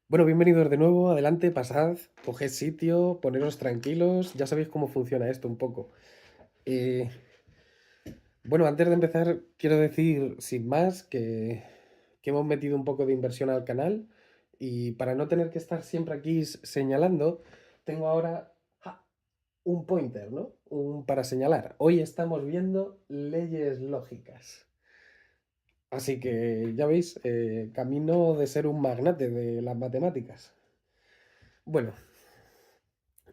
Bueno, bienvenidos de nuevo, adelante, pasad, coged sitio, poneros tranquilos, ya sabéis cómo funciona esto un poco. Eh, bueno, antes de empezar, quiero decir, sin más, que hemos metido un poco de inversión al canal y para no tener que estar siempre aquí señalando, tengo ahora un pointer, ¿no? Para señalar. Hoy estamos viendo leyes lógicas. Así que ya veis, camino de ser un magnate de las matemáticas. Bueno,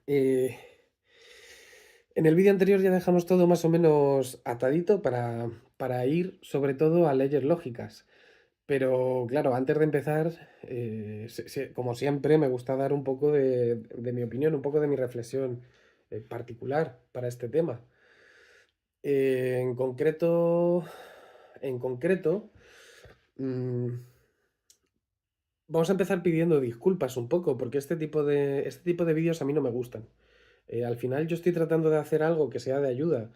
eh, en el vídeo anterior ya dejamos todo más o menos atadito para ir sobre todo a leyes lógicas. Pero claro, antes de empezar, como siempre, me gusta dar un poco de mi opinión, un poco de mi reflexión particular para este tema. En concreto, mm, vamos a empezar pidiendo disculpas un poco, porque este tipo de vídeos a mí no me gustan. Al final yo estoy tratando de hacer algo que sea de ayuda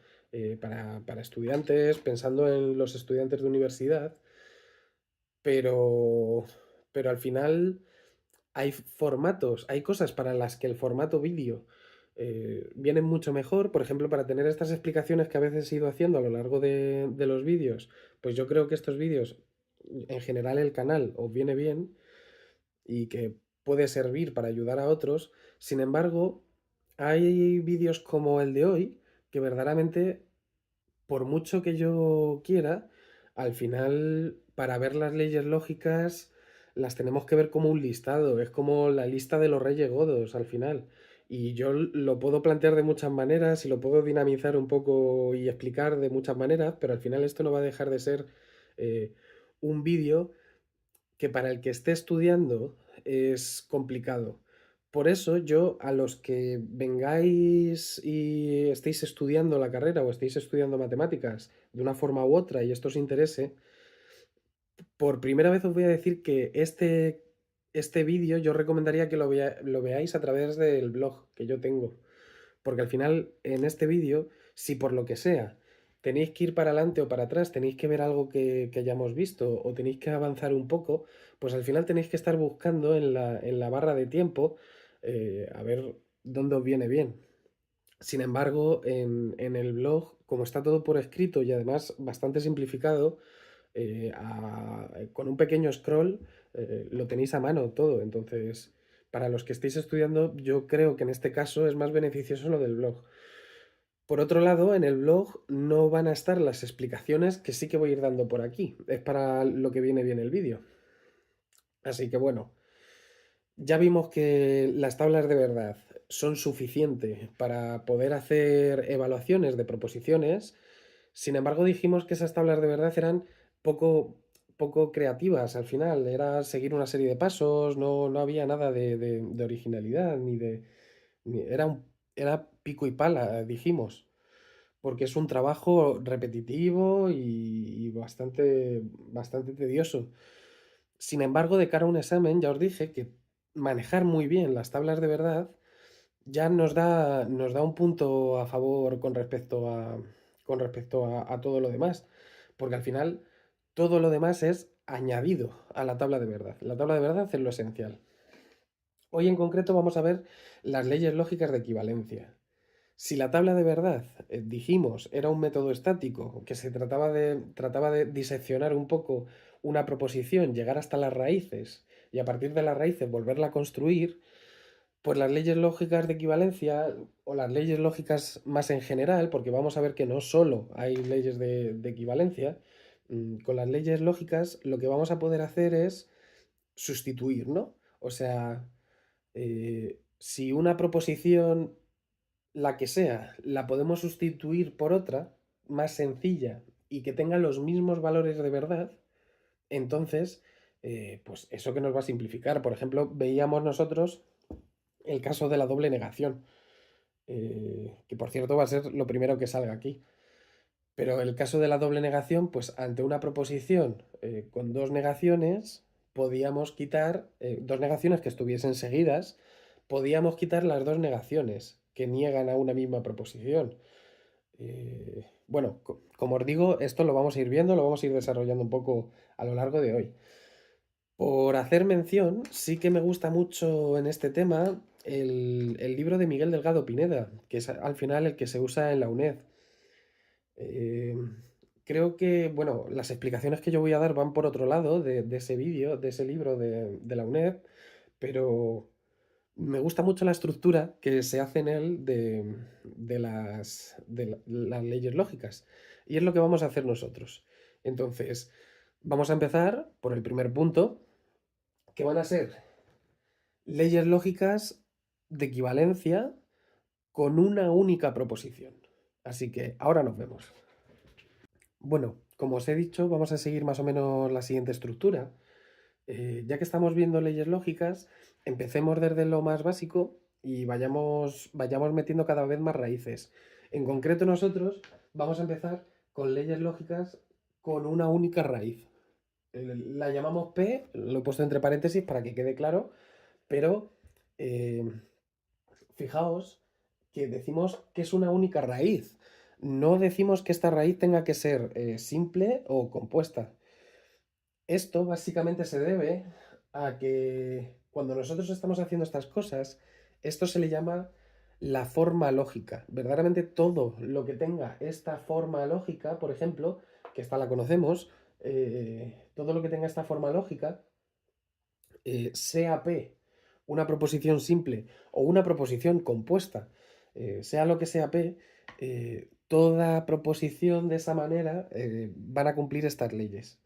para estudiantes, pensando en los estudiantes de universidad, pero, pero al final hay formatos, hay cosas para las que el formato vídeo viene mucho mejor. Por ejemplo, para tener estas explicaciones que a veces he ido haciendo a lo largo de los vídeos, pues yo creo que estos vídeos, en general el canal, os viene bien y que puede servir para ayudar a otros. Sin embargo, hay vídeos como el de hoy que verdaderamente, por mucho que yo quiera, al final, para ver las leyes lógicas, las tenemos que ver como un listado, es como la lista de los reyes godos al final. Y yo lo puedo plantear de muchas maneras y lo puedo dinamizar un poco y explicar de muchas maneras, pero al final esto no va a dejar de ser eh, un vídeo que para el que esté estudiando es complicado. Por eso yo, a los que vengáis y estéis estudiando la carrera o estéis estudiando matemáticas de una forma u otra y esto os interese, por primera vez os voy a decir que este vídeo yo recomendaría que lo veáis a través del blog que yo tengo. Porque al final, en este vídeo, si por lo que sea tenéis que ir para adelante o para atrás, tenéis que ver algo que hayamos visto o tenéis que avanzar un poco, pues al final tenéis que estar buscando en la barra de tiempo a ver dónde os viene bien. Sin embargo, en el blog, como está todo por escrito y además bastante simplificado, con un pequeño scroll lo tenéis a mano todo. Entonces, para los que estéis estudiando, yo creo que en este caso es más beneficioso lo del blog. Por otro lado, en el blog no van a estar las explicaciones que sí que voy a ir dando por aquí. Es para lo que viene bien el vídeo. Así que bueno, ya vimos que las tablas de verdad son suficientes para poder hacer evaluaciones de proposiciones. Sin embargo, dijimos que esas tablas de verdad eran poco, poco creativas al final. Era seguir una serie de pasos, no había nada de originalidad, era pico y pala, dijimos, porque es un trabajo repetitivo y bastante tedioso. Sin embargo, de cara a un examen, ya os dije que manejar muy bien las tablas de verdad ya nos da un punto a favor con respecto a todo lo demás, porque al final todo lo demás es añadido a la tabla de verdad. La tabla de verdad es lo esencial. Hoy en concreto vamos a ver las leyes lógicas de equivalencia. Si la tabla de verdad, dijimos, era un método estático, que se trataba de diseccionar un poco una proposición, llegar hasta las raíces y a partir de las raíces volverla a construir, pues las leyes lógicas de equivalencia o las leyes lógicas más en general, porque vamos a ver que no solo hay leyes de equivalencia, con las leyes lógicas lo que vamos a poder hacer es sustituir, ¿no? O sea, si una proposición, la que sea, la podemos sustituir por otra más sencilla y que tenga los mismos valores de verdad, entonces, pues eso que nos va a simplificar. Por ejemplo, veíamos nosotros el caso de la doble negación, que por cierto va a ser lo primero que salga aquí. Pero el caso de la doble negación, pues ante una proposición con dos negaciones, podíamos quitar dos negaciones que estuviesen seguidas, podíamos quitar las dos negaciones que niegan a una misma proposición. Bueno, como os digo, esto lo vamos a ir viendo, lo vamos a ir desarrollando un poco a lo largo de hoy. Por hacer mención, sí que me gusta mucho en este tema el libro de Miguel Delgado Pineda, que es al final el que se usa en la UNED. Eh, Creo que, bueno, las explicaciones que yo voy a dar van por otro lado de ese vídeo, de ese libro de la UNED, pero me gusta mucho la estructura que se hace en él de las leyes lógicas. Y es lo que vamos a hacer nosotros. Entonces, vamos a empezar por el primer punto, que van a ser leyes lógicas de equivalencia con una única proposición. Así que ahora nos vemos. Bueno, como os he dicho, vamos a seguir más o menos la siguiente estructura. Ya que estamos viendo leyes lógicas, empecemos desde lo más básico y vayamos metiendo cada vez más raíces. En concreto, nosotros vamos a empezar con leyes lógicas con una única raíz. La llamamos P, lo he puesto entre paréntesis para que quede claro, pero eh, fijaos que decimos que es una única raíz. No decimos que esta raíz tenga que ser simple o compuesta. Esto básicamente se debe a que cuando nosotros estamos haciendo estas cosas, esto se le llama la forma lógica. Verdaderamente todo lo que tenga esta forma lógica, por ejemplo, que esta la conocemos, todo lo que tenga esta forma lógica, sea P una proposición simple o una proposición compuesta, sea lo que sea P, toda proposición de esa manera van a cumplir estas leyes.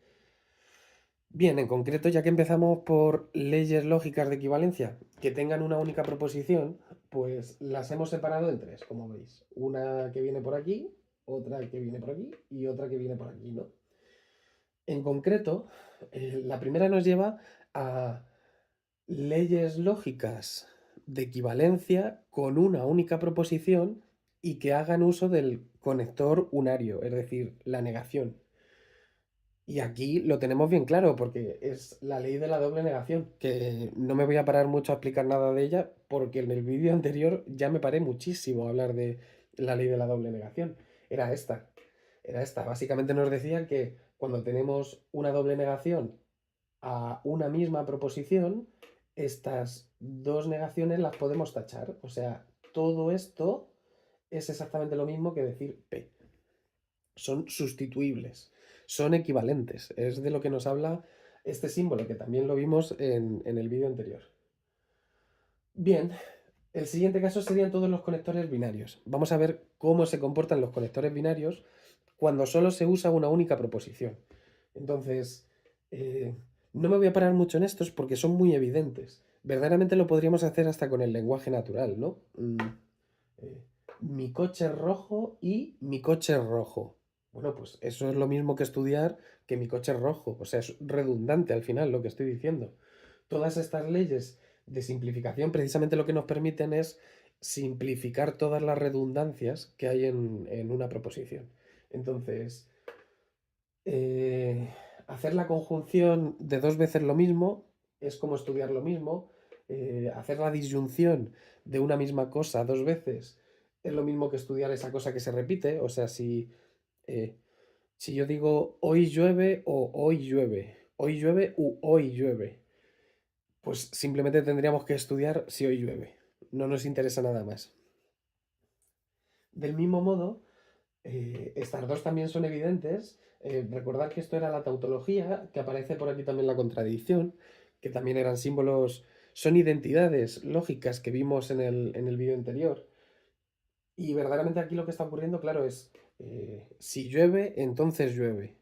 Bien, en concreto, ya que empezamos por leyes lógicas de equivalencia que tengan una única proposición, pues las hemos separado en tres, como veis. Una que viene por aquí, otra que viene por aquí y otra que viene por aquí, ¿no? En concreto, la primera nos lleva a leyes lógicas de equivalencia con una única proposición y que hagan uso del conector unario, es decir, la negación. Y aquí lo tenemos bien claro porque es la ley de la doble negación, que no me voy a parar mucho a explicar nada de ella porque en el vídeo anterior ya me paré muchísimo a hablar de la ley de la doble negación. Era esta, era esta. Básicamente nos decía que cuando tenemos una doble negación a una misma proposición, estas dos negaciones las podemos tachar. O sea, todo esto es exactamente lo mismo que decir P. Son sustituibles, son equivalentes. Es de lo que nos habla este símbolo, que también lo vimos en el vídeo anterior. Bien, el siguiente caso serían todos los conectores binarios. Vamos a ver cómo se comportan los conectores binarios cuando solo se usa una única proposición. Entonces, eh, no me voy a parar mucho en estos porque son muy evidentes. Verdaderamente lo podríamos hacer hasta con el lenguaje natural, ¿no? Eh, Mi coche es rojo y mi coche es rojo. Bueno, pues eso es lo mismo que estudiar que mi coche es rojo. O sea, es redundante al final lo que estoy diciendo. Todas estas leyes de simplificación precisamente lo que nos permiten es simplificar todas las redundancias que hay en una proposición. Entonces, hacer la conjunción de dos veces lo mismo es como estudiar lo mismo. Hacer la disyunción de una misma cosa dos veces es lo mismo que estudiar esa cosa que se repite. O sea, eh, si yo digo hoy llueve o hoy llueve u hoy llueve, pues simplemente tendríamos que estudiar si hoy llueve. No nos interesa nada más. Del mismo modo, estas dos también son evidentes. Recordad que esto era la tautología, que aparece por aquí también la contradicción, que también eran símbolos, son identidades lógicas que vimos en el vídeo anterior. Y verdaderamente aquí lo que está ocurriendo, claro, es si llueve, entonces llueve.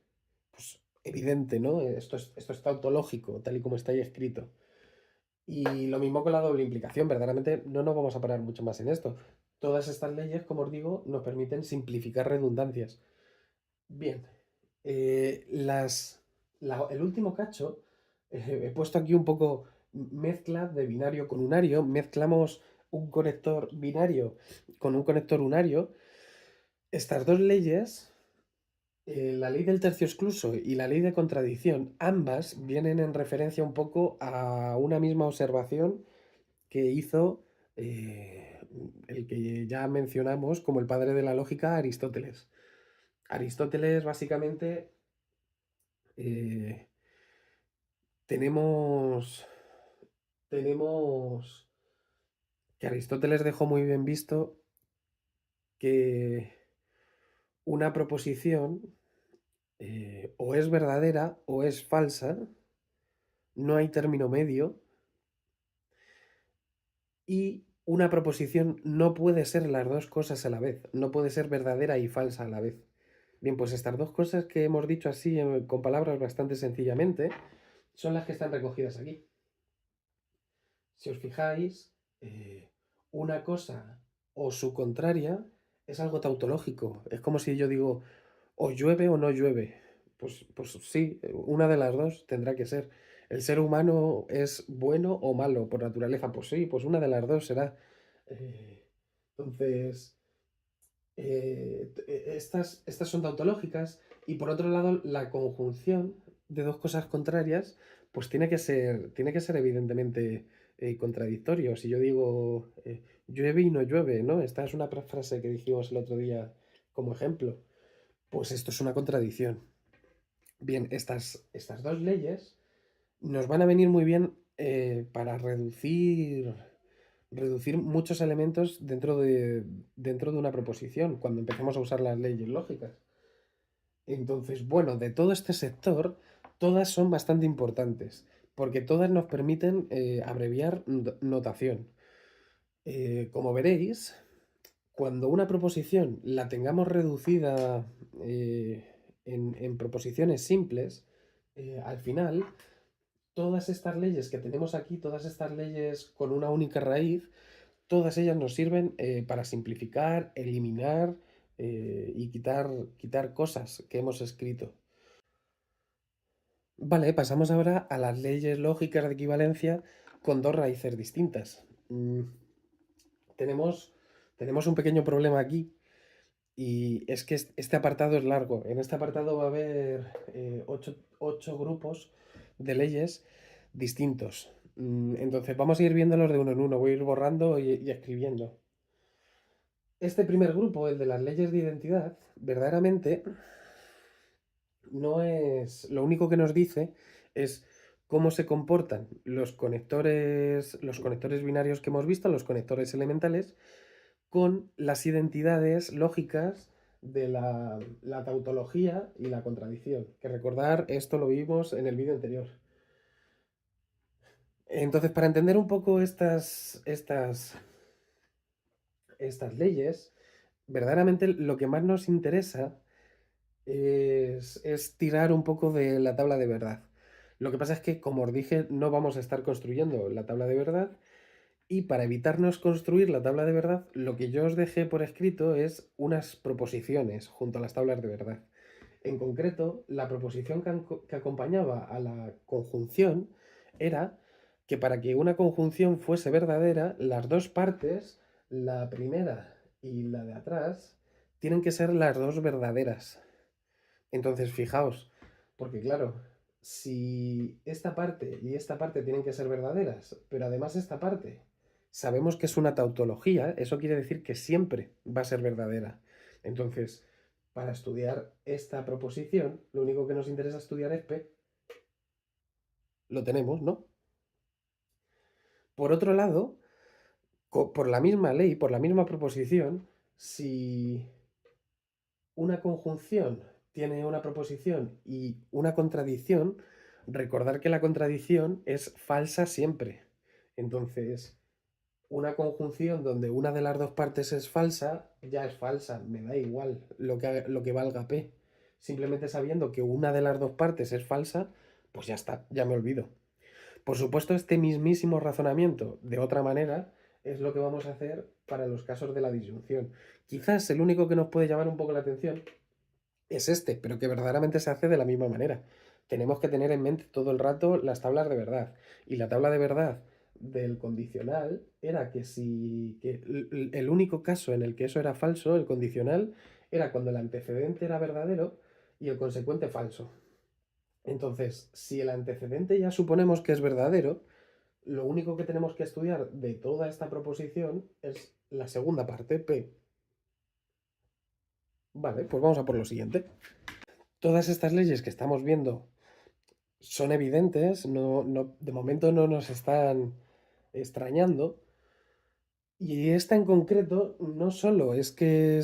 Pues evidente, ¿no? Esto es tautológico, tal y como está ahí escrito. Y lo mismo con la doble implicación, verdaderamente no nos vamos a parar mucho más en esto. Todas estas leyes, como os digo, nos permiten simplificar redundancias. Bien, el último cacho, he puesto aquí un poco mezcla de binario con unario, mezclamos un conector binario con un conector unario. Estas dos leyes, la ley del tercio excluso y la ley de contradicción, ambas vienen en referencia un poco a una misma observación que hizo el que ya mencionamos como el padre de la lógica, Aristóteles. Aristóteles básicamente eh, tenemos, tenemos que Aristóteles dejó muy bien visto que una proposición o es verdadera o es falsa, no hay término medio, y una proposición no puede ser las dos cosas a la vez, no puede ser verdadera y falsa a la vez. Bien, pues estas dos cosas que hemos dicho así con palabras bastante sencillamente son las que están recogidas aquí. Si os fijáis, una cosa o su contraria es algo tautológico. Es como si yo digo, o llueve o no llueve. Pues sí, una de las dos tendrá que ser. ¿El ser humano es bueno o malo por naturaleza? Pues sí, pues una de las dos será. Eh, entonces, estas son tautológicas y por otro lado la conjunción de dos cosas contrarias pues tiene que ser evidentemente contradictorio. Si yo digo llueve y no llueve, ¿no? Esta es una frase que dijimos el otro día como ejemplo. Pues esto es una contradicción. Bien, estas dos leyes nos van a venir muy bien para reducir muchos elementos dentro de una proposición, cuando empecemos a usar las leyes lógicas. Entonces, bueno, de todo este sector, todas son bastante importantes, porque todas nos permiten abreviar notación. Como veréis, cuando una proposición la tengamos reducida en proposiciones simples, al final todas estas leyes que tenemos aquí, todas estas leyes con una única raíz, todas ellas nos sirven para simplificar, eliminar y quitar cosas que hemos escrito. Vale, pasamos ahora a las leyes lógicas de equivalencia con dos raíces distintas. Tenemos, tenemos un pequeño problema aquí y es que este apartado es largo. En este apartado va a haber ocho grupos de leyes distintos. Entonces vamos a ir viéndolos de uno en uno, voy a ir borrando y escribiendo. Este primer grupo, el de las leyes de identidad, verdaderamente no es. Lo único que nos dice es cómo se comportan los conectores binarios que hemos visto, los conectores elementales, con las identidades lógicas de la tautología y la contradicción. Que recordar, esto lo vimos en el vídeo anterior. Entonces, para entender un poco estas leyes, verdaderamente lo que más nos interesa es tirar un poco de la tabla de verdad. Lo que pasa es que, como os dije, no vamos a estar construyendo la tabla de verdad y para evitarnos construir la tabla de verdad, lo que yo os dejé por escrito es unas proposiciones junto a las tablas de verdad. En concreto, la proposición que acompañaba a la conjunción era que para que una conjunción fuese verdadera, las dos partes, la primera y la de atrás, tienen que ser las dos verdaderas. Entonces, fijaos, porque claro, si esta parte y esta parte tienen que ser verdaderas, pero además esta parte sabemos que es una tautología, eso quiere decir que siempre va a ser verdadera. Entonces, para estudiar esta proposición, lo único que nos interesa estudiar es P. Lo tenemos, ¿no? Por otro lado, por la misma ley, por la misma proposición, si una conjunción tiene una proposición y una contradicción, recordar que la contradicción es falsa siempre. Entonces, una conjunción donde una de las dos partes es falsa, ya es falsa, me da igual lo que valga P. Simplemente sabiendo que una de las dos partes es falsa, pues ya está, ya me olvido. Por supuesto, este mismísimo razonamiento, de otra manera, es lo que vamos a hacer para los casos de la disyunción. Quizás el único que nos puede llamar un poco la atención es este, pero que verdaderamente se hace de la misma manera. Tenemos que tener en mente todo el rato las tablas de verdad. Y la tabla de verdad del condicional era que el único caso en el que eso era falso, el condicional, era cuando el antecedente era verdadero y el consecuente falso. Entonces, si el antecedente ya suponemos que es verdadero, lo único que tenemos que estudiar de toda esta proposición es la segunda parte, P. Vale, pues vamos a por lo siguiente. Todas estas leyes que estamos viendo son evidentes, de momento no nos están extrañando. Y esta en concreto no solo es que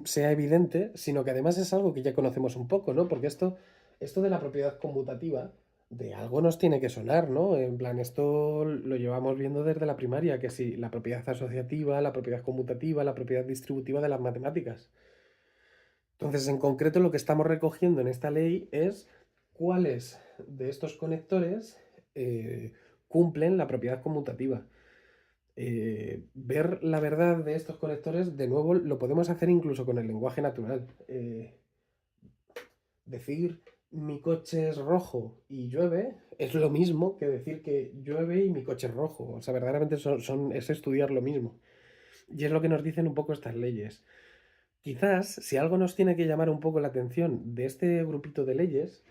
sea evidente, sino que además es algo que ya conocemos un poco, ¿no? Porque esto de la propiedad conmutativa, de algo nos tiene que sonar, ¿no? En plan, esto lo llevamos viendo desde la primaria, que sí, la propiedad asociativa, la propiedad conmutativa, la propiedad distributiva de las matemáticas. Entonces, en concreto, lo que estamos recogiendo en esta ley es cuáles de estos conectores cumplen la propiedad conmutativa. Ver la verdad de estos conectores, de nuevo, lo podemos hacer incluso con el lenguaje natural. Decir mi coche es rojo y llueve es lo mismo que decir que llueve y mi coche es rojo. O sea, verdaderamente es estudiar lo mismo. Y es lo que nos dicen un poco estas leyes. Quizás, si algo nos tiene que llamar un poco la atención de este grupito de leyes,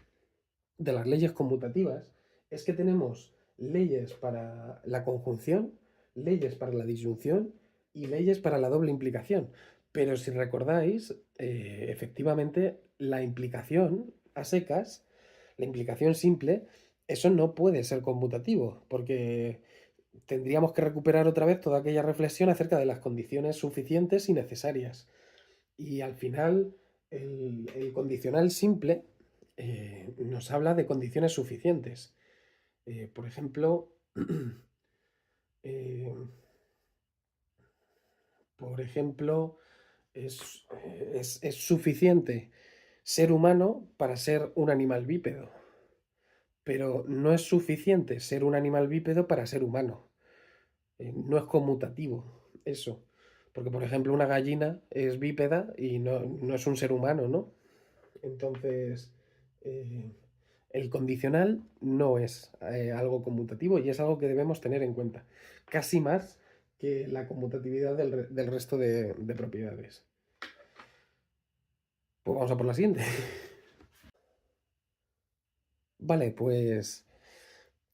de las leyes conmutativas, es que tenemos leyes para la conjunción, leyes para la disyunción y leyes para la doble implicación. Pero si recordáis, efectivamente, la implicación a secas, la implicación simple, eso no puede ser conmutativo, porque tendríamos que recuperar otra vez toda aquella reflexión acerca de las condiciones suficientes y necesarias. Y al final, el condicional simple nos habla de condiciones suficientes. Por ejemplo, eh, por ejemplo, es suficiente ser humano para ser un animal bípedo, pero no es suficiente ser un animal bípedo para ser humano. No es conmutativo eso. Porque, por ejemplo, una gallina es bípeda y no es un ser humano, ¿no? Entonces, eh, el condicional no es algo conmutativo y es algo que debemos tener en cuenta, casi más que la conmutatividad del resto de propiedades. Pues vamos a por la siguiente. Vale, pues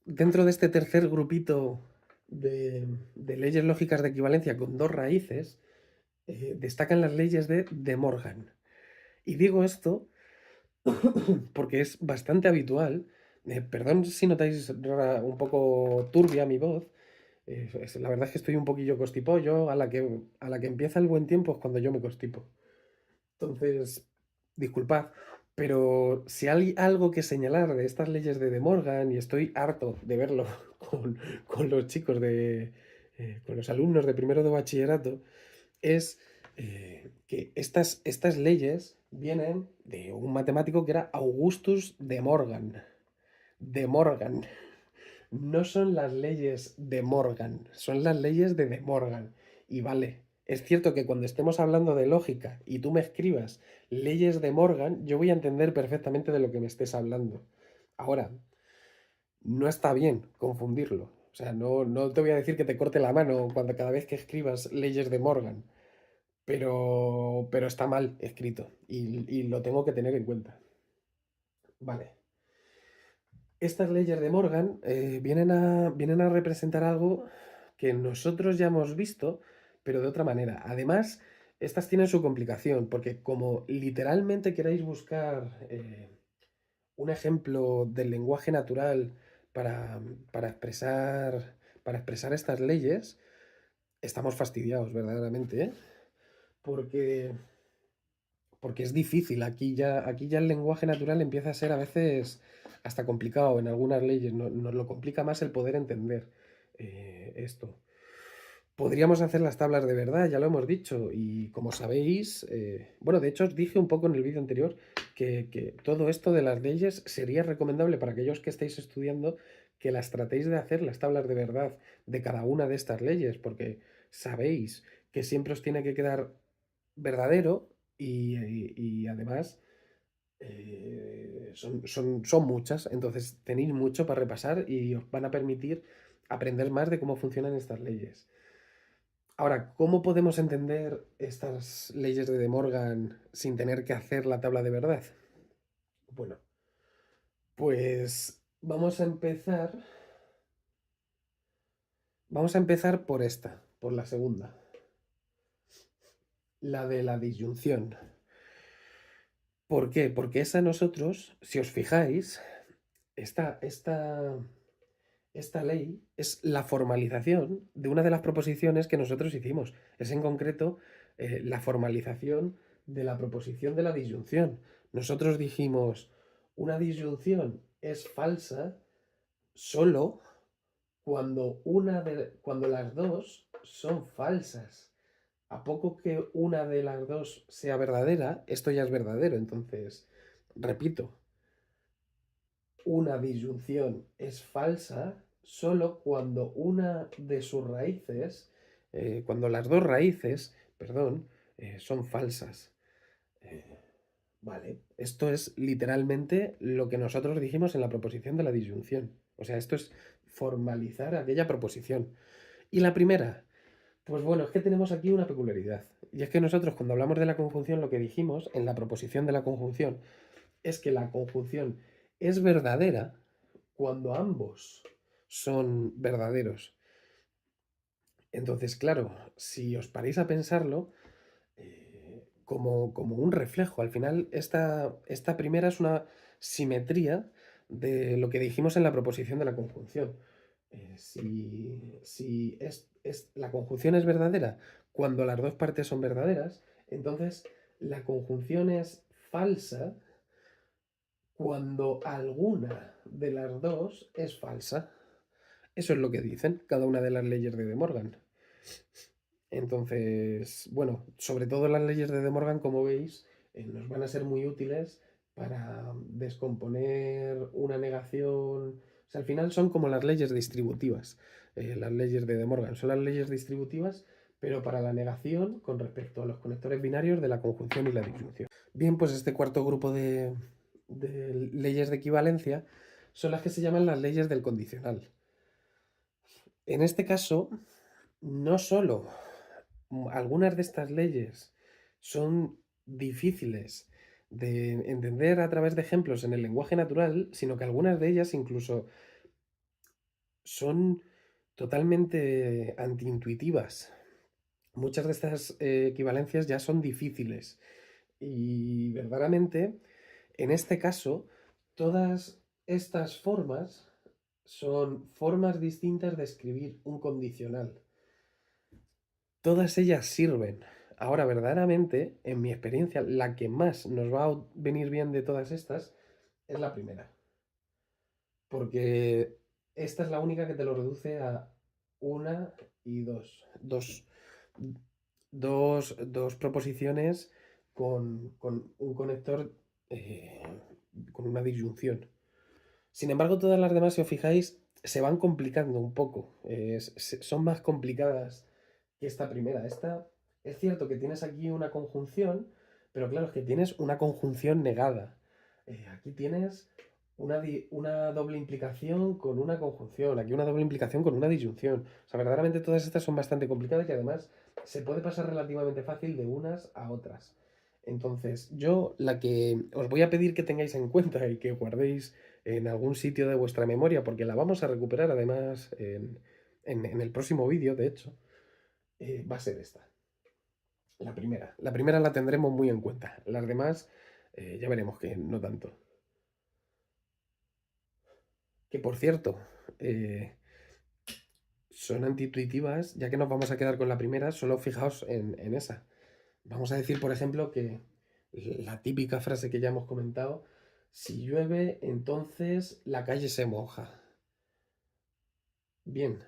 dentro de este tercer grupito de leyes lógicas de equivalencia con dos raíces, destacan las leyes de Morgan. Y digo esto porque es bastante habitual. Perdón si notáis un poco turbia mi voz. La verdad es que estoy un poquillo constipollo. A la que empieza el buen tiempo es cuando yo me constipo. Entonces, disculpad. Pero si hay algo que señalar de estas leyes de Morgan, y estoy harto de verlo con los chicos con los alumnos de primero de bachillerato, es que estas leyes vienen de un matemático que era Augustus de Morgan. De Morgan. No son las leyes de Morgan, son las leyes de Morgan. Y vale, es cierto que cuando estemos hablando de lógica y tú me escribas leyes de Morgan, yo voy a entender perfectamente de lo que me estés hablando. Ahora, no está bien confundirlo. O sea, no te voy a decir que te corte la mano cuando cada vez que escribas leyes de Morgan, pero está mal escrito y lo tengo que tener en cuenta. Vale. Estas leyes de Morgan vienen a representar algo que nosotros ya hemos visto, pero de otra manera. Además, estas tienen su complicación, porque como literalmente queráis buscar un ejemplo del lenguaje natural para, para expresar, para expresar estas leyes, estamos fastidiados, verdaderamente, ¿eh? Porque porque es difícil. Aquí ya el lenguaje natural empieza a ser a veces hasta complicado en algunas leyes. Nos lo complica más el poder entender esto. Podríamos hacer las tablas de verdad, ya lo hemos dicho, y como sabéis, bueno, de hecho os dije un poco en el vídeo anterior que todo esto de las leyes sería recomendable para aquellos que estéis estudiando que las tratéis de hacer las tablas de verdad de cada una de estas leyes, porque sabéis que siempre os tiene que quedar verdadero y además son muchas, entonces tenéis mucho para repasar y os van a permitir aprender más de cómo funcionan estas leyes. Ahora, ¿cómo podemos entender estas leyes de De Morgan sin tener que hacer la tabla de verdad? Bueno, pues vamos a empezar por esta, por la segunda, la de la disyunción. ¿Por qué? Porque esa nosotros, si os fijáis, esta, esta, esta ley es la formalización de una de las proposiciones que nosotros hicimos. Es en concreto la formalización de la proposición de la disyunción. Nosotros dijimos, una disyunción es falsa solo cuando las dos son falsas. A poco que una de las dos sea verdadera, esto ya es verdadero. Entonces, repito, una disyunción es falsa solo cuando una de sus raíces, cuando las dos raíces, perdón, son falsas. Eh, vale, esto es literalmente lo que nosotros dijimos en la proposición de la disyunción. O sea, esto es formalizar aquella proposición. Y la primera, pues bueno, es que tenemos aquí una peculiaridad. Y es que nosotros cuando hablamos de la conjunción, lo que dijimos en la proposición de la conjunción es que la conjunción es verdadera cuando ambos son verdaderos. Entonces, claro, si os paráis a pensarlo, como un reflejo, al final esta primera es una simetría de lo que dijimos en la proposición de la conjunción. Si la conjunción es verdadera cuando las dos partes son verdaderas, entonces la conjunción es falsa cuando alguna de las dos es falsa. Eso es lo que dicen cada una de las leyes de De Morgan. Entonces, bueno, sobre todo las leyes de De Morgan, como veis, nos van a ser muy útiles para descomponer una negación. O sea, al final son como las leyes distributivas. Las leyes de De Morgan son las leyes distributivas, pero para la negación con respecto a los conectores binarios de la conjunción y la disyunción. Bien, pues este cuarto grupo de leyes de equivalencia son las que se llaman las leyes del condicional. En este caso, no solo algunas de estas leyes son difíciles de entender a través de ejemplos en el lenguaje natural, sino que algunas de ellas incluso son totalmente antiintuitivas. Muchas de estas equivalencias ya son difíciles y verdaderamente, en este caso, todas estas formas son formas distintas de escribir un condicional. Todas ellas sirven. Ahora, verdaderamente, en mi experiencia, la que más nos va a venir bien de todas estas es la primera. Porque esta es la única que te lo reduce a una y dos proposiciones con un conector, eh, con una disyunción. Sin embargo, todas las demás, si os fijáis, se van complicando un poco. Son más complicadas que esta primera. Esta es cierto que tienes aquí una conjunción, pero claro, es que tienes una conjunción negada. Aquí tienes una doble implicación con una conjunción, aquí una doble implicación con una disyunción. O sea, verdaderamente todas estas son bastante complicadas y además se puede pasar relativamente fácil de unas a otras. Entonces, yo la que os voy a pedir que tengáis en cuenta y que guardéis en algún sitio de vuestra memoria, porque la vamos a recuperar además en el próximo vídeo, de hecho, va a ser esta. La primera. La primera la tendremos muy en cuenta. Las demás, ya veremos que no tanto. Que por cierto, son antiintuitivas, ya que nos vamos a quedar con la primera, solo fijaos en esa. Vamos a decir, por ejemplo, que la típica frase que ya hemos comentado, si llueve, entonces la calle se moja. Bien,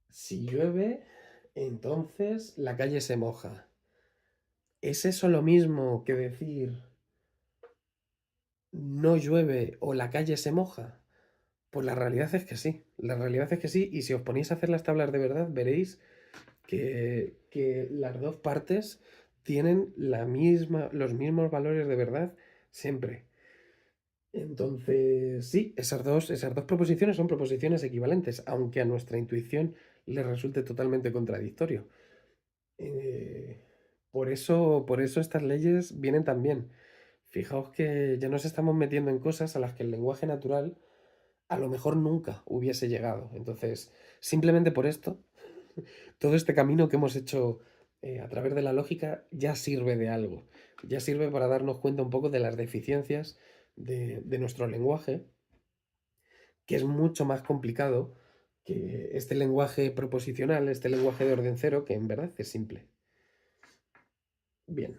si llueve, entonces la calle se moja. ¿Es eso lo mismo que decir no llueve o la calle se moja? Pues la realidad es que sí, la realidad es que sí, y si os ponéis a hacer las tablas de verdad, veréis que las dos partes tienen los mismos valores de verdad siempre. Entonces, sí, esas dos proposiciones son proposiciones equivalentes, aunque a nuestra intuición le resulte totalmente contradictorio. Eh, por eso estas leyes vienen tan bien. Fijaos que ya nos estamos metiendo en cosas a las que el lenguaje natural a lo mejor nunca hubiese llegado. Entonces, simplemente por esto, todo este camino que hemos hecho a través de la lógica ya sirve de algo. Ya sirve para darnos cuenta un poco de las deficiencias de nuestro lenguaje que es mucho más complicado que este lenguaje proposicional, este lenguaje de orden cero, que en verdad es simple. Bien.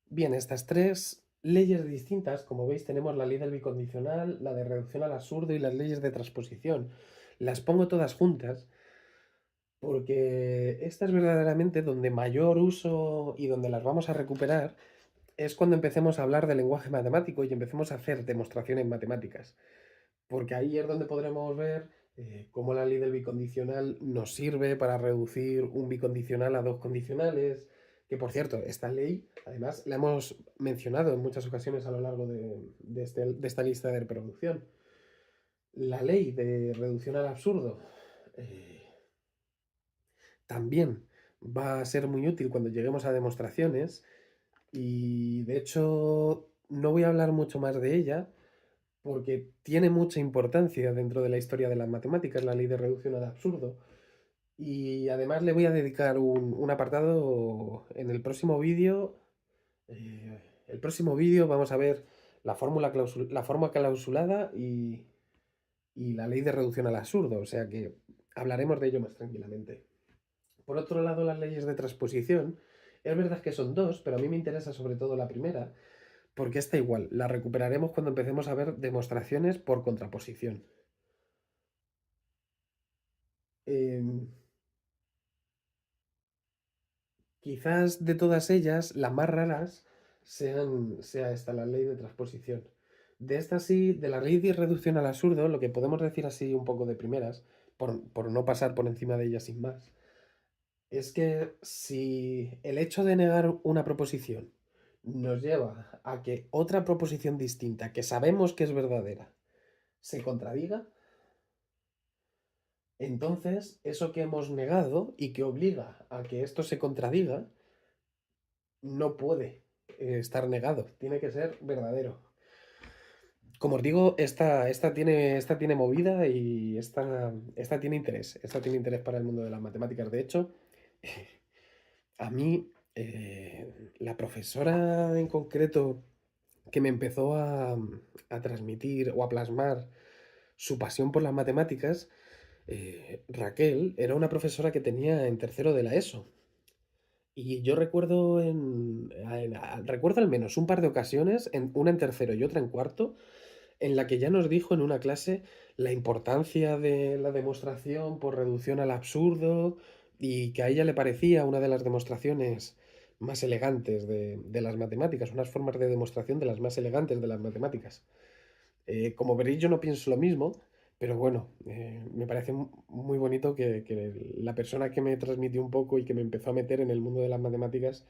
Bien, estas tres leyes distintas, como veis, tenemos la ley del bicondicional, la de reducción al absurdo y las leyes de transposición. Las pongo todas juntas porque esta es verdaderamente donde mayor uso y donde las vamos a recuperar es cuando empecemos a hablar de lenguaje matemático y empecemos a hacer demostraciones matemáticas. Porque ahí es donde podremos ver cómo la ley del bicondicional nos sirve para reducir un bicondicional a dos condicionales. Que por cierto, esta ley, además, la hemos mencionado en muchas ocasiones a lo largo de esta lista de reproducción. La ley de reducción al absurdo eh, también va a ser muy útil cuando lleguemos a demostraciones y de hecho no voy a hablar mucho más de ella porque tiene mucha importancia dentro de la historia de las matemáticas, la ley de reducción al absurdo. Y además le voy a dedicar un apartado en el próximo vídeo. El próximo vídeo vamos a ver la forma clausulada y la ley de reducción al absurdo, o sea que hablaremos de ello más tranquilamente. Por otro lado, las leyes de transposición, es verdad que son dos, pero a mí me interesa sobre todo la primera, porque está igual, la recuperaremos cuando empecemos a ver demostraciones por contraposición. Em, Quizás de todas ellas, las más raras sea esta, la ley de transposición. De esta sí, de la ley de reducción al absurdo, lo que podemos decir así un poco de primeras, por no pasar por encima de ella sin más, es que si el hecho de negar una proposición nos lleva a que otra proposición distinta, que sabemos que es verdadera, se contradiga, entonces eso que hemos negado y que obliga a que esto se contradiga, no puede estar negado, tiene que ser verdadero. Como os digo, esta tiene movida y esta tiene interés para el mundo de las matemáticas. De hecho, a mí, la profesora en concreto que me empezó a transmitir o a plasmar su pasión por las matemáticas, Raquel, era una profesora que tenía en tercero de la ESO. Y yo recuerdo, recuerdo al menos un par de ocasiones, una en tercero y otra en cuarto, en la que ya nos dijo en una clase la importancia de la demostración por reducción al absurdo y que a ella le parecía una de las demostraciones más elegantes de las matemáticas, unas formas de demostración de las más elegantes de las matemáticas. Como veréis, yo no pienso lo mismo, pero bueno, me parece muy bonito que la persona que me transmitió un poco y que me empezó a meter en el mundo de las matemáticas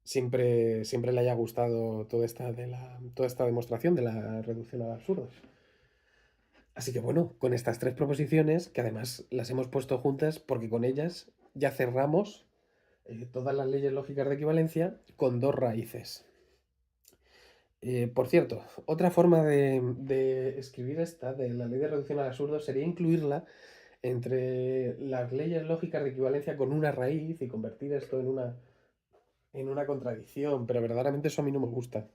siempre le haya gustado toda esta demostración de la reducción al absurdo. Así que bueno, con estas tres proposiciones, que además las hemos puesto juntas porque con ellas ya cerramos todas las leyes lógicas de equivalencia con dos raíces. Por cierto, otra forma de escribir esta, de la ley de reducción al absurdo, sería incluirla entre las leyes lógicas de equivalencia con una raíz y convertir esto en una contradicción, pero verdaderamente eso a mí no me gusta,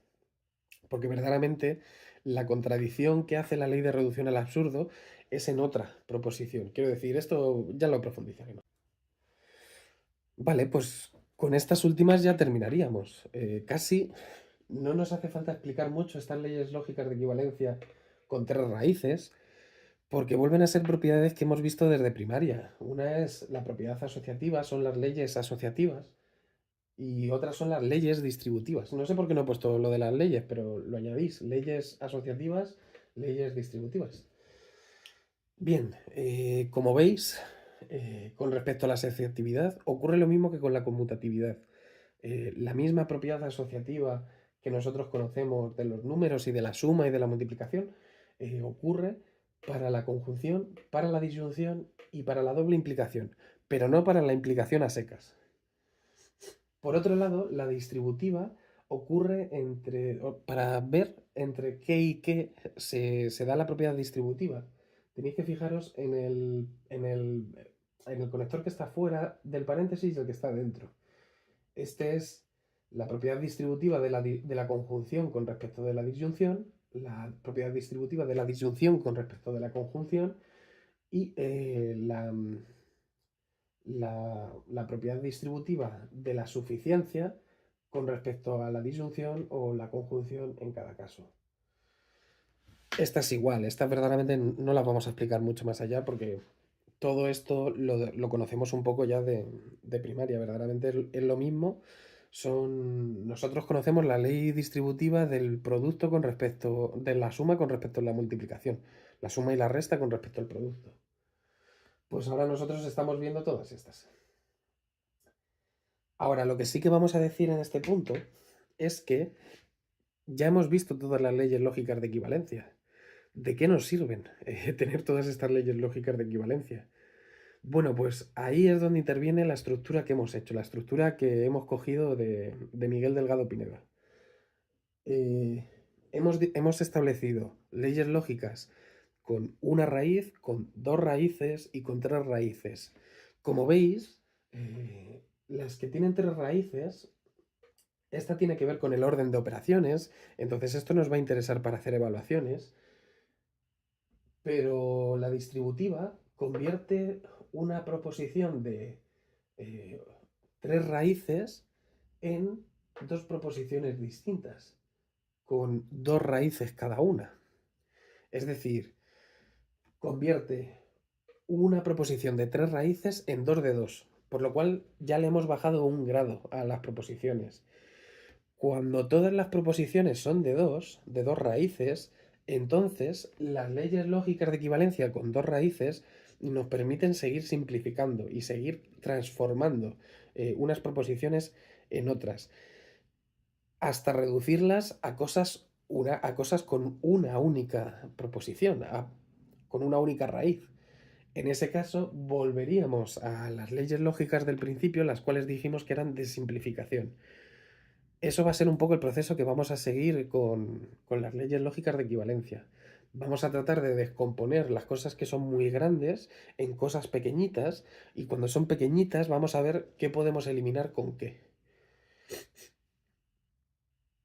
porque verdaderamente la contradicción que hace la ley de reducción al absurdo es en otra proposición. Quiero decir, esto ya lo profundizaremos. Vale, pues con estas últimas ya terminaríamos. Casi no nos hace falta explicar mucho estas leyes lógicas de equivalencia con tres raíces, porque vuelven a ser propiedades que hemos visto desde primaria. Una es la propiedad asociativa, son las leyes asociativas, y otras son las leyes distributivas. No sé por qué no he puesto lo de las leyes, pero lo añadís. Leyes asociativas, leyes distributivas. Bien, como veis, con respecto a la asociatividad, ocurre lo mismo que con la conmutatividad. La misma propiedad asociativa que nosotros conocemos de los números y de la suma y de la multiplicación, ocurre para la conjunción, para la disyunción y para la doble implicación, pero no para la implicación a secas. Por otro lado, la distributiva ocurre para ver entre qué y qué se da la propiedad distributiva. Tenéis que fijaros en el conector que está fuera del paréntesis y el que está dentro. Este es la propiedad distributiva de la conjunción con respecto de la disyunción. la propiedad distributiva de la disyunción con respecto de la conjunción y la propiedad distributiva de la suficiencia con respecto a la disyunción o la conjunción en cada caso. Esta es igual, esta verdaderamente no la vamos a explicar mucho más allá porque todo esto lo conocemos un poco ya de primaria, verdaderamente es lo mismo. Nosotros conocemos la ley distributiva del producto con respecto, de la suma con respecto a la multiplicación, la suma y la resta con respecto al producto. Pues ahora nosotros estamos viendo todas estas. Ahora, lo que sí que vamos a decir en este punto es que ya hemos visto todas las leyes lógicas de equivalencia. ¿De qué nos sirven tener todas estas leyes lógicas de equivalencia? Bueno, pues ahí es donde interviene la estructura que hemos hecho, la estructura que hemos cogido de Miguel Delgado Pineda. Hemos establecido leyes lógicas con una raíz, con dos raíces y con tres raíces. Como veis, las que tienen tres raíces, esta tiene que ver con el orden de operaciones, entonces esto nos va a interesar para hacer evaluaciones, pero la distributiva convierte una proposición de eh, tres raíces en dos proposiciones distintas, con dos raíces cada una. Es decir, convierte una proposición de tres raíces en dos de dos, por lo cual ya le hemos bajado un grado a las proposiciones. Cuando todas las proposiciones son de dos raíces, entonces las leyes lógicas de equivalencia con dos raíces nos permiten seguir simplificando y seguir transformando unas proposiciones en otras, hasta reducirlas a cosas con una única proposición, con una única raíz. En ese caso, volveríamos a las leyes lógicas del principio, las cuales dijimos que eran de simplificación. Eso va a ser un poco el proceso que vamos a seguir con las leyes lógicas de equivalencia. Vamos a tratar de descomponer las cosas que son muy grandes en cosas pequeñitas y cuando son pequeñitas vamos a ver qué podemos eliminar con qué.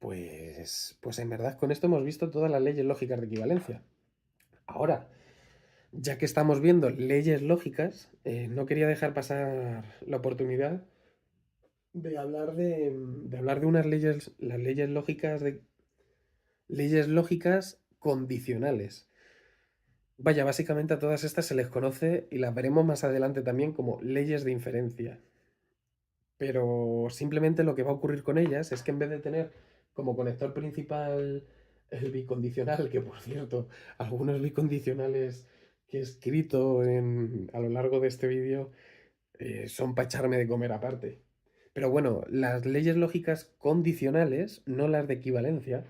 Pues en verdad con esto hemos visto todas las leyes lógicas de equivalencia. Ahora, ya que estamos viendo leyes lógicas, no quería dejar pasar la oportunidad de hablar de unas leyes, las leyes lógicas condicionales. Vaya, básicamente a todas estas se les conoce y las veremos más adelante también como leyes de inferencia. Pero simplemente lo que va a ocurrir con ellas es que en vez de tener como conector principal el bicondicional, que por cierto, algunos bicondicionales que he escrito a lo largo de este vídeo son para echarme de comer aparte. Pero bueno, las leyes lógicas condicionales, no las de equivalencia,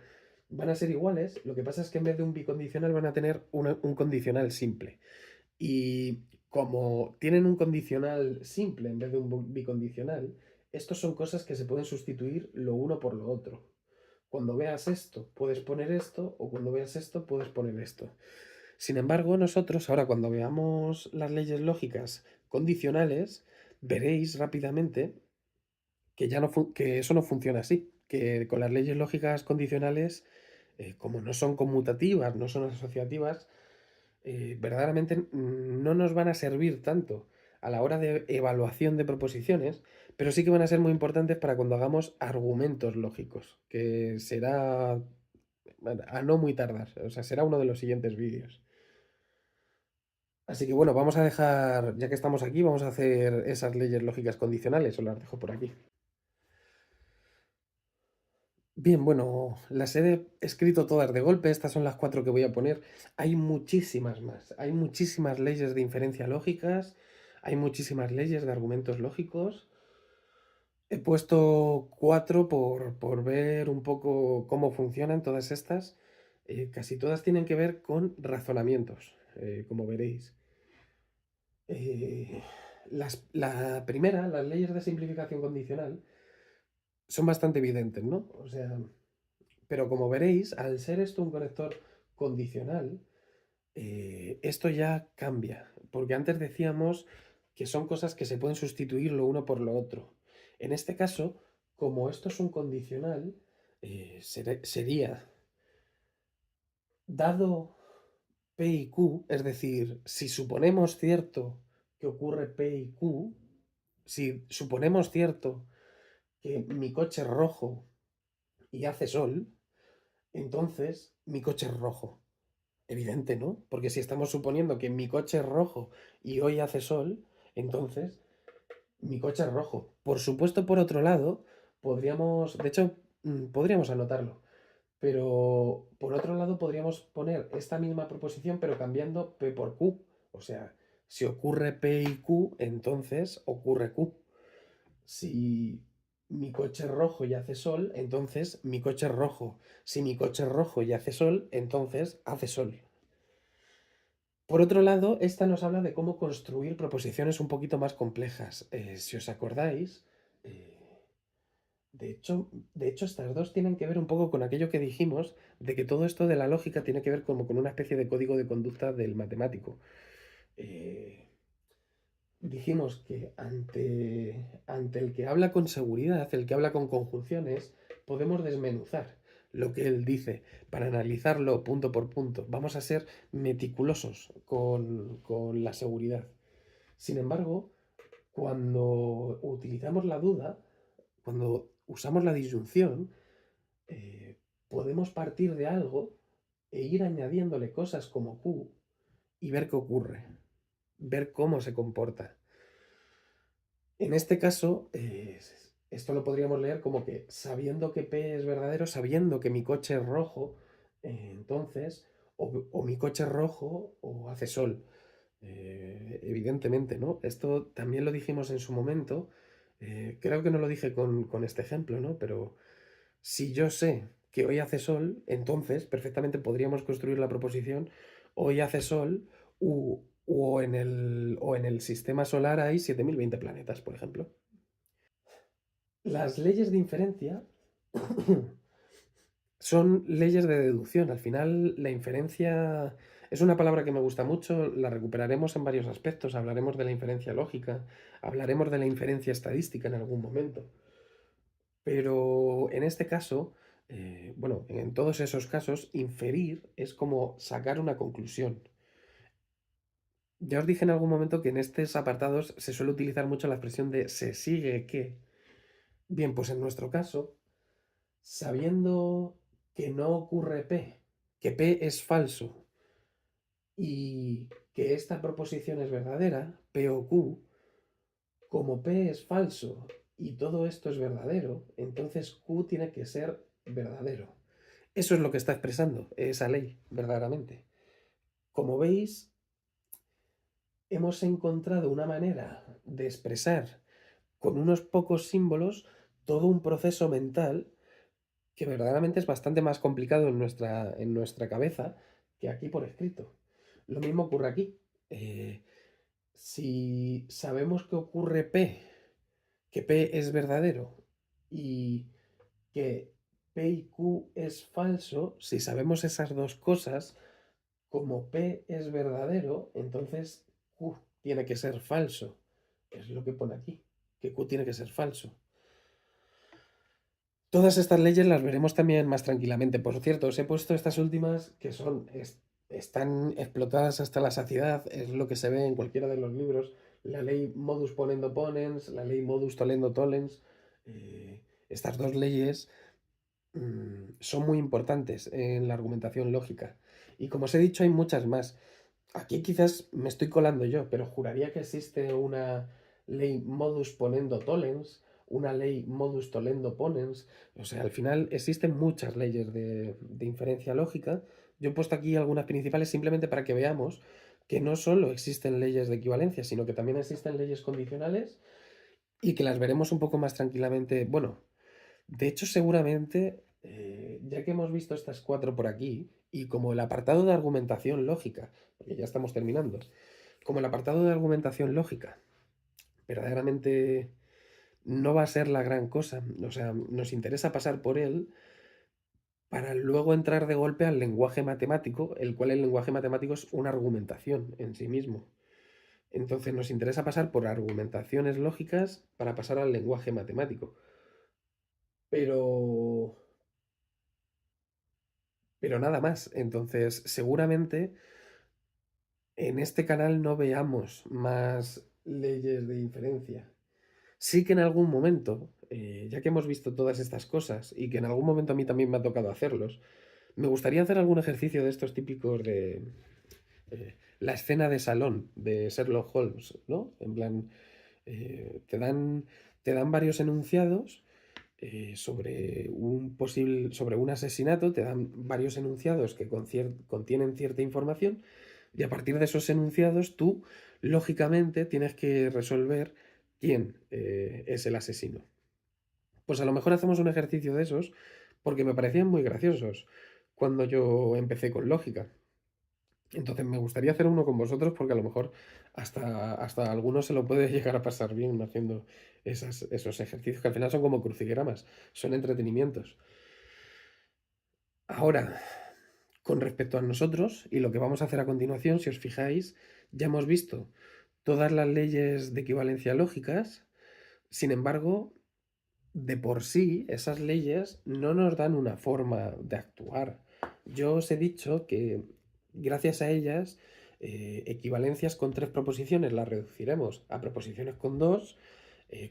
van a ser iguales. Lo que pasa es que en vez de un bicondicional van a tener un condicional simple. Y como tienen un condicional simple en vez de un bicondicional, estos son cosas que se pueden sustituir lo uno por lo otro. Cuando veas esto, puedes poner esto, o cuando veas esto, puedes poner esto. Sin embargo, nosotros ahora cuando veamos las leyes lógicas condicionales, veréis rápidamente que, que eso no funciona así, que con las leyes lógicas condicionales, como no son conmutativas, no son asociativas, verdaderamente no nos van a servir tanto a la hora de evaluación de proposiciones, pero sí que van a ser muy importantes para cuando hagamos argumentos lógicos, que será a no muy tardar, o sea, será uno de los siguientes vídeos. Así que bueno, vamos a dejar, ya que estamos aquí, vamos a hacer esas leyes lógicas condicionales, os las dejo por aquí. Bien, bueno, las he escrito todas de golpe, estas son las cuatro que voy a poner. Hay muchísimas más, hay muchísimas leyes de inferencia lógicas, hay muchísimas leyes de argumentos lógicos. He puesto cuatro por ver un poco cómo funcionan todas estas. Casi todas tienen que ver con razonamientos, como veréis. Eh, la primera, las leyes de simplificación condicional, son bastante evidentes, ¿no? O sea, pero como veréis, al ser esto un conector condicional, esto ya cambia, porque antes decíamos que son cosas que se pueden sustituir lo uno por lo otro. En este caso, como esto es un condicional, sería dado P y Q, es decir, si suponemos cierto que ocurre P y Q, si suponemos cierto que mi coche es rojo y hace sol, entonces mi coche es rojo. Evidente, ¿no? Porque si estamos suponiendo que mi coche es rojo y hoy hace sol, entonces mi coche es rojo. Por supuesto, por otro lado, podríamos, de hecho, podríamos anotarlo, pero por otro lado podríamos poner esta misma proposición, pero cambiando P por Q. O sea, si ocurre P y Q, entonces ocurre Q. Si mi coche es rojo y hace sol, entonces mi coche es rojo. Si mi coche es rojo y hace sol, entonces hace sol. Por otro lado, esta nos habla de cómo construir proposiciones un poquito más complejas. Si os acordáis, eh, de hecho, estas dos tienen que ver un poco con aquello que dijimos, de que todo esto de la lógica tiene que ver como con una especie de código de conducta del matemático. Eh, Dijimos que ante el que habla con seguridad, el que habla con conjunciones, podemos desmenuzar lo que él dice para analizarlo punto por punto. Vamos a ser meticulosos con la seguridad. Sin embargo, cuando utilizamos la duda, cuando usamos la disyunción, eh, podemos partir de algo e ir añadiéndole cosas como Q y ver qué ocurre, ver cómo se comporta. En este caso, esto lo podríamos leer como que sabiendo que P es verdadero, sabiendo que mi coche es rojo, entonces, o mi coche es rojo o hace sol. Evidentemente, ¿no? Esto también lo dijimos en su momento. Creo que no lo dije con este ejemplo, ¿no? Pero si yo sé que hoy hace sol, entonces perfectamente podríamos construir la proposición hoy hace sol o en el sistema solar hay 7020 planetas, por ejemplo. Las leyes de inferencia son leyes de deducción. Al final, la inferencia es una palabra que me gusta mucho, la recuperaremos en varios aspectos. Hablaremos de la inferencia lógica, hablaremos de la inferencia estadística en algún momento. Pero en este caso, bueno, en todos esos casos, inferir es como sacar una conclusión. Ya os dije en algún momento que en estos apartados se suele utilizar mucho la expresión de se sigue que. Bien, pues en nuestro caso, sabiendo que no ocurre P, que P es falso y que esta proposición es verdadera, P o Q, como P es falso y todo esto es verdadero, entonces Q tiene que ser verdadero. Eso es lo que está expresando esa ley, verdaderamente. Como veis, hemos encontrado una manera de expresar con unos pocos símbolos todo un proceso mental que verdaderamente es bastante más complicado en nuestra cabeza que aquí por escrito. Lo mismo ocurre aquí. Si sabemos que ocurre P, que P es verdadero y que P y Q es falso, si sabemos esas dos cosas, como P es verdadero, entonces Q tiene que ser falso. Es lo que pone aquí, que Q tiene que ser falso. Todas estas leyes las veremos también más tranquilamente. Por cierto, os he puesto estas últimas que están explotadas hasta la saciedad, es lo que se ve en cualquiera de los libros. La ley modus ponendo ponens, la ley modus tollendo tollens. Estas dos leyes son muy importantes en la argumentación lógica. Y como os he dicho, hay muchas más. Aquí quizás me estoy colando yo, pero juraría que existe una ley modus ponendo tollens, una ley modus tollendo ponens. O sea, al final existen muchas leyes de inferencia lógica. Yo he puesto aquí algunas principales simplemente para que veamos que no solo existen leyes de equivalencia, sino que también existen leyes condicionales y que las veremos un poco más tranquilamente. Bueno, de hecho, seguramente, ya que hemos visto estas cuatro por aquí, y como el apartado de argumentación lógica, porque ya estamos terminando, como el apartado de argumentación lógica verdaderamente no va a ser la gran cosa, o sea, nos interesa pasar por él para luego entrar de golpe al lenguaje matemático, el cual el lenguaje matemático es una argumentación en sí mismo. Entonces nos interesa pasar por argumentaciones lógicas para pasar al lenguaje matemático. Pero pero nada más. Entonces, seguramente en este canal no veamos más leyes de inferencia. Sí que en algún momento, ya que hemos visto todas estas cosas y que en algún momento a mí también me ha tocado hacerlos, me gustaría hacer algún ejercicio de estos típicos de la escena de salón de Sherlock Holmes, ¿no? En plan, te dan varios enunciados sobre un asesinato, te dan varios enunciados que contienen cierta información y a partir de esos enunciados tú, lógicamente, tienes que resolver quién es el asesino. Pues a lo mejor hacemos un ejercicio de esos porque me parecían muy graciosos cuando yo empecé con lógica. Entonces me gustaría hacer uno con vosotros porque a lo mejor hasta a algunos se lo puede llegar a pasar bien haciendo esos ejercicios que al final son como crucigramas, son entretenimientos. Ahora, con respecto a nosotros y lo que vamos a hacer a continuación, si os fijáis, ya hemos visto todas las leyes de equivalencia lógicas, sin embargo, de por sí, esas leyes no nos dan una forma de actuar. Yo os he dicho que gracias a ellas, equivalencias con tres proposiciones las reduciremos a proposiciones con dos.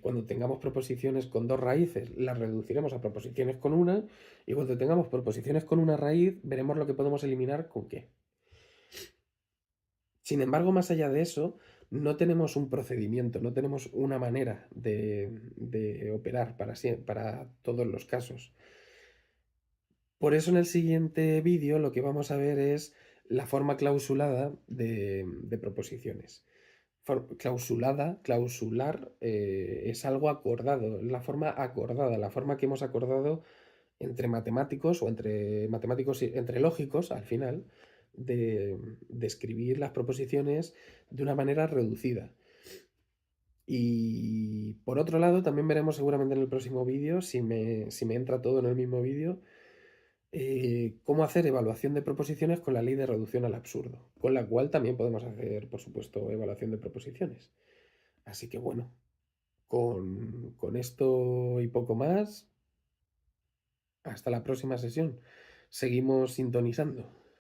Cuando tengamos proposiciones con dos raíces, las reduciremos a proposiciones con una. Y cuando tengamos proposiciones con una raíz, veremos lo que podemos eliminar con qué. Sin embargo, más allá de eso, no tenemos un procedimiento, no tenemos una manera de operar para todos los casos. Por eso en el siguiente vídeo lo que vamos a ver es la forma clausulada de proposiciones. Clausular, es algo acordado, la forma acordada, la forma que hemos acordado entre matemáticos o entre matemáticos, entre lógicos al final, de escribir las proposiciones de una manera reducida. Y por otro lado, también veremos seguramente en el próximo vídeo, si me entra todo en el mismo vídeo, cómo hacer evaluación de proposiciones con la ley de reducción al absurdo, con la cual también podemos hacer, por supuesto, evaluación de proposiciones. Así que bueno, con esto y poco más, hasta la próxima sesión. Seguimos sintonizando.